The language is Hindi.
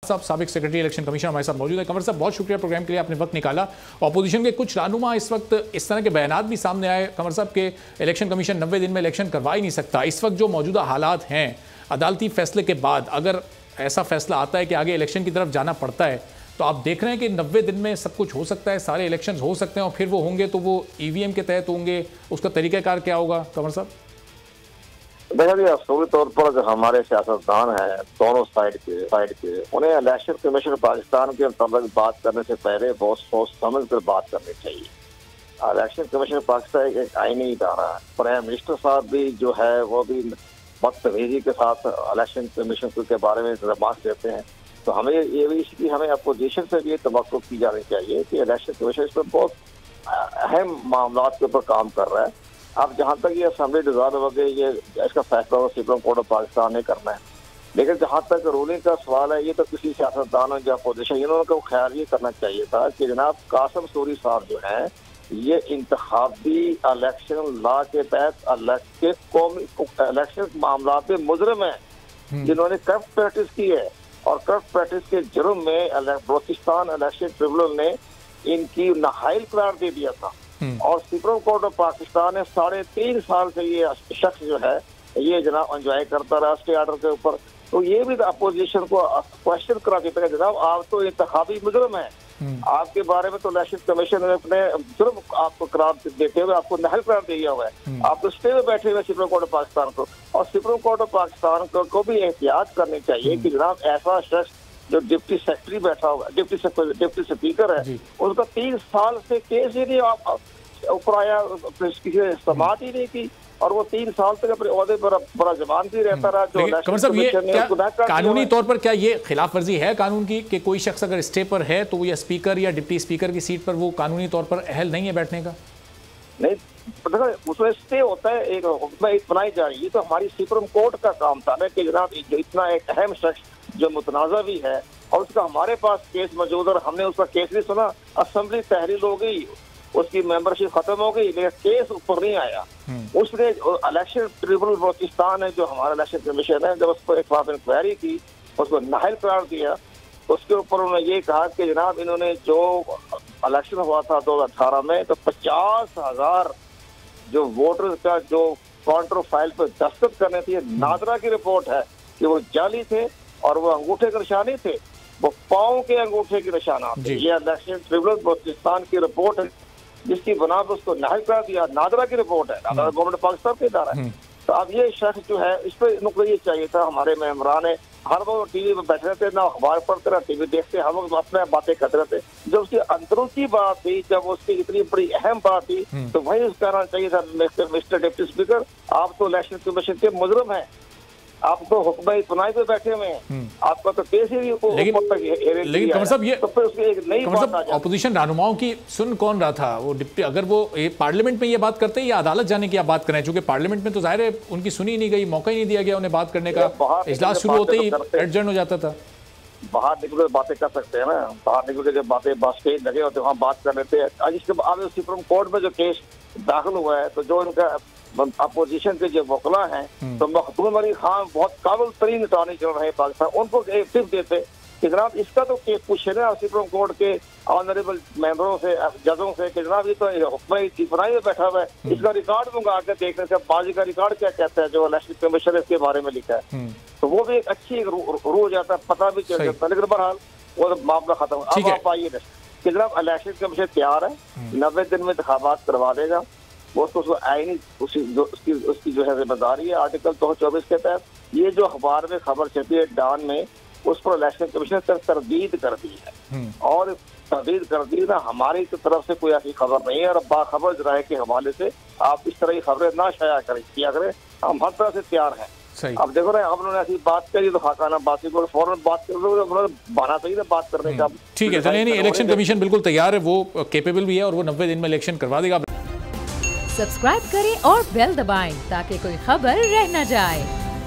साहब साबिक सेक्रेटरी इलेक्शन कमीशन हमारे साथ मौजूद है। कंवर साहब, बहुत शुक्रिया प्रोग्राम के लिए, आपने वक्त निकाला। अपोजिशन के कुछ रहनुमा इस वक्त इस तरह के बयानात भी सामने आए कंवर साहब के इलेक्शन कमीशन 90 दिन में इलेक्शन करवा ही नहीं सकता। इस वक्त जो मौजूदा हालात हैं, अदालती फैसले के बाद अगर ऐसा फैसला आता है कि आगे इलेक्शन की तरफ जाना पड़ता है, तो आप देख रहे हैं कि 90 दिन में सब कुछ हो सकता है, सारे इलेक्शन हो सकते हैं, और फिर वो होंगे तो वो ईवीएम के तहत होंगे। उसका तरीक़ाकार क्या होगा कंवर साहब? देखिए, असूली तौर पर जो हमारे सियासतदान हैं दोनों साइड के उन्हें इलेक्शन कमीशन पाकिस्तान के अंतर्गत बात करने से पहले बहुत सोच समझ कर बात करनी चाहिए। इलेक्शन कमीशन पाकिस्तान एक आईनी इदारा है। प्राइम मिनिस्टर साहब भी जो है वो भी बदतमीजी के साथ इलेक्शन कमीशन के बारे में इल्जामात देते हैं। तो हमें ये भी इसकी हमें अपोजिशन से भी तवक्को की जानी चाहिए कि इलेक्शन कमीशन इस पर बहुत अहम मामला के ऊपर काम कर रहा है। अब जहाँ तक ये असेंबली डिजाइन वगैरह ये इसका फैसला सुप्रीम कोर्ट ऑफ पाकिस्तान ने करना है, लेकिन जहाँ तक रूलिंग का सवाल है, ये तो किसी सियासतदान या अपोजिशन इन्होंने को ख्याल ये करना चाहिए था कि जनाब कासिम सूरी साहब जो है ये इंतखाबी इलेक्शन लॉ के तहत इलेक्शन मामला पे मुजरिम है, जिन्होंने करप्ट प्रैक्टिस की है। और करप्ट प्रैक्टिस के जुर्म में बलोचिस्तान इलेक्शन ट्रिब्यूनल ने इनकी नाहाइल करार दे दिया था। और सुप्रीम कोर्ट ऑफ पाकिस्तान ने 3.5 साल से ये शख्स जो है ये जनाब एंजॉय करता रहा स्टे ऑर्डर के ऊपर। तो ये भी अपोजिशन को क्वेश्चन करा देता है, जनाब आप तो इंतखाबी मुजरिम है, आपके बारे में तो इलेक्शन कमीशन ने अपने जुर्म आपको करार देते हुए आपको नाहल करार दिया हुआ है। आप तो स्टे में बैठे हुए सुप्रीम कोर्ट ऑफ पाकिस्तान को, और सुप्रीम कोर्ट ऑफ पाकिस्तान को भी एहतियात करनी चाहिए कि जनाब ऐसा शख्स जो डिप्टी सेक्रेटरी बैठा हुआ डिप्टी स्पीकर है, उसका 3 साल से केस ही नहीं ऊपर आया, किसी ने समात ही नहीं की, और वो 3 साल तक अपने ओहदे पर बड़ा जमानती रहता रहा। जो कंवर साहब, ये क्या कानूनी तौर पर क्या ये खिलाफ वर्जी है कानून की कि कोई शख्स अगर स्टे पर है तो या स्पीकर या डिप्टी स्पीकर की सीट पर वो कानूनी तौर पर अहल नहीं है बैठने का? नहीं, उसमें स्टे होता है, एक हुक्म बनाई जा रही है। तो हमारी सुप्रीम कोर्ट का काम था ना कि जनाब जो इतना एक अहम शख्स जो मुतनाज़ा भी है और उसका हमारे पास केस मौजूद, और हमने उसका केस भी सुना, असेंबली तहरीर हो गई, उसकी मेंबरशिप खत्म हो गई, लेकिन केस ऊपर नहीं आया। उसने इलेक्शन ट्रिब्यूनल बलोचिस्तान है जो हमारा इलेक्शन कमीशन है, जब उसको एक बार इंक्वायरी की, उसको नाहल करार दिया, उसके ऊपर उन्होंने ये कहा कि जनाब इन्होंने जो इलेक्शन हुआ था 2018 में, तो 50,000 जो वोटर्स का जो काउंटर फाइल पर दस्तखत करने थे, नादरा की रिपोर्ट है कि वो जाली थे और वो अंगूठे के निशान थे, वो पाँव के अंगूठे के निशान थे। ये इलेक्शन ट्रिब्यूनल बलोचिस्तान की रिपोर्ट है जिसकी बना पर उसको नाहल करा दिया। नादरा की रिपोर्ट है, नादरा गवर्नमेंट पाकिस्तान का इदारा है। तो अब ये शख्स जो है इस पर नुकता ये चाहिए था, हमारे मेम्बरान है हर वो टीवी पर बैठे रहते, ना अखबार पढ़ते ना टीवी देखते, हम लोग अपने बातें करते रहते। जब उसकी अंदरों की बात थी, जब उसकी इतनी बड़ी अहम बात थी, तो वही उसका कहना चाहिए था, मिस्टर डिप्टी स्पीकर आप तो इलेक्शन कमीशन के मुजरिम हैं, आप तो हुक्म इत्मीनान पे बैठे हुए हैं, आपका तो केस ही लेकिन कंवर साहब ये तो फिर उसकी एक नई बात आ जाए। अपोजिशन रहनुमाओं की सुन कौन रहा था? वो डिप्टी अगर वो पार्लियामेंट में ये बात करते हैं या अदालत जाने की आप बात करें, चूंकि पार्लियामेंट में तो जाहिर है उनकी सुनी नहीं गई, मौका ही नहीं दिया गया उन्हें बात करने का, इजलास शुरू होते ही एडजर्न हो जाता था। बाहर निकल के बातें कर सकते हैं ना, बाहर निकल के जब बातें स्टेज लगे होते वहाँ बात कर लेते हैं। आज इसके बाद सुप्रीम कोर्ट में जो केस दाखिल हुआ है, तो जो इनका अपोजिशन के जो वकला हैं, तो मखदूम अली खान बहुत काबिल तरीन अटॉर्नी जनरल है पाकिस्तान, उनको एक टिप देते कि जनाब इसका तो केस पूछे ना सुप्रीम कोर्ट के ऑनरेबल मेंबरों से, जजों से कि जनाब ये तो हुक्म इत्मीनान में बैठा हुआ है, इसका रिकॉर्ड मंगा के देखने से बाजी का रिकॉर्ड क्या कहता है जो इलेक्शन कमीशन इसके बारे में लिखा है। तो वो भी एक अच्छी रू हो जाता है, पता भी चल जाता है। लेकिन बहरहाल वो तो मामला खत्म। अब आप आइए कि जनाब इलेक्शन कमीशन तैयार है, 90 दिन में इंतखाबात करवा देगा, वो उसको आईनी उसकी जो है जिम्मेदारी है। आर्टिकल 224 के तहत ये जो अखबार में खबर छपी है डान में, उस पर इलेक्शन कमीशन ने तरदीद कर दी है, और तरदीद कर दी ना, हमारी तरफ से कोई ऐसी खबर नहीं है। और बाखबर जराये के हवाले से आप इस तरह की खबरें ना शाया किया करें, हम हर तरह से तैयार हैं। अब देखो ना, आप उन्होंने ऐसी बात करी तो खाकाना बात को फौरन बात कर दो, उन्होंने बना चाहिए बात करने का। ठीक है, चलिए, नहीं इलेक्शन कमीशन बिल्कुल तैयार है, वो केपेबल भी है और वो 90 दिन में इलेक्शन करवा देगा। सब्सक्राइब करें और बेल दबाएं ताकि कोई खबर रह न जाए।